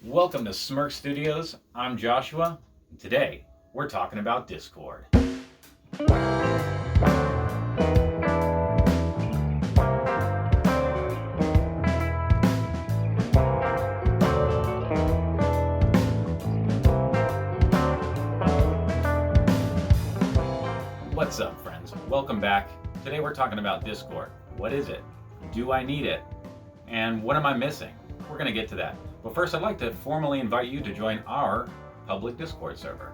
Welcome to Smirk Studios. I'm Joshua, and today we're talking about Discord. What's up, friends? Welcome back. Today we're talking about Discord. What is it? Do I need it? And what am I missing? We're going to get to that. But first, I'd like to formally invite you to join our public Discord server.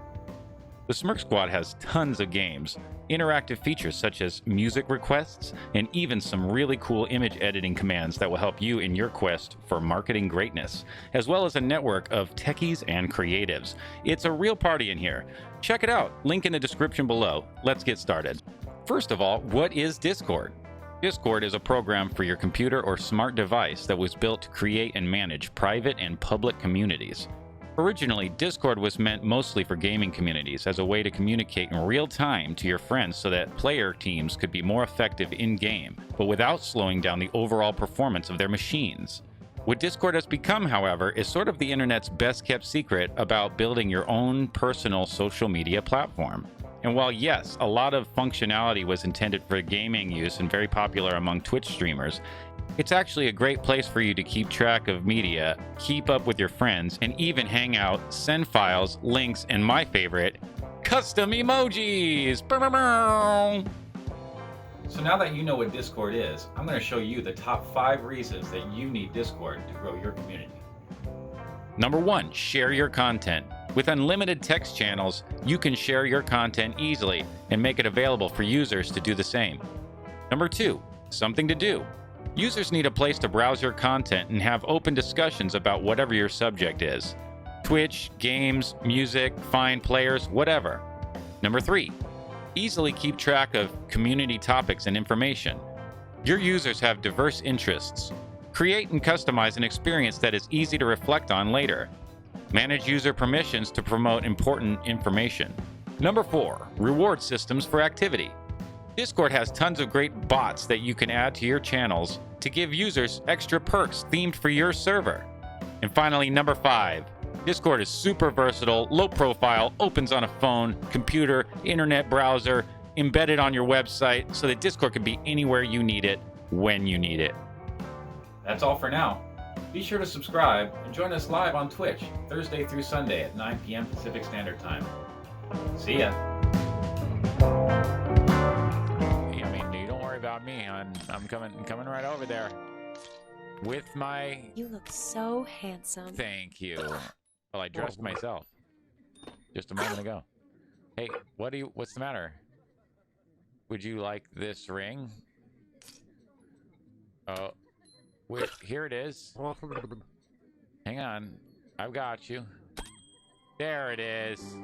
The Smirk Squad has tons of games, interactive features such as music requests, and even some really cool image editing commands that will help you in your quest for marketing greatness, as well as a network of techies and creatives. It's a real party in here. Check it out, link in the description below. Let's get started. First of all, what is Discord? Discord is a program for your computer or smart device that was built to create and manage private and public communities. Originally, Discord was meant mostly for gaming communities as a way to communicate in real time to your friends so that player teams could be more effective in-game, but without slowing down the overall performance of their machines. What Discord has become, however, is sort of the internet's best-kept secret about building your own personal social media platform. And while yes, a lot of functionality was intended for gaming use and very popular among Twitch streamers, it's actually a great place for you to keep track of media, keep up with your friends, and even hang out, send files, links, and my favorite, custom emojis! So now that you know what Discord is, I'm going to show you the top 5 reasons that you need Discord to grow your community. Number 1, share your content. With unlimited text channels, you can share your content easily and make it available for users to do the same. Number 2, something to do. Users need a place to browse your content and have open discussions about whatever your subject is. Twitch, games, music, find players, whatever. Number 3, easily keep track of community topics and information. Your users have diverse interests. Create and customize an experience that is easy to reflect on later. Manage user permissions to promote important information. Number 4, reward systems for activity. Discord has tons of great bots that you can add to your channels to give users extra perks themed for your server. And finally, number 5, Discord is super versatile, low profile, opens on a phone, computer, internet browser, embedded on your website so that Discord can be anywhere you need it, when you need it. That's all for now. Be sure to subscribe and join us live on Twitch, Thursday through Sunday at 9 p.m. Pacific Standard Time. See ya. I mean, you don't worry about me. I'm coming right over there with my. You look so handsome. Thank you. Well, I dressed myself just a moment ago. Hey, what's the matter? Would you like this ring? Oh, wait, here it is. Hang on, I've got you. There it is.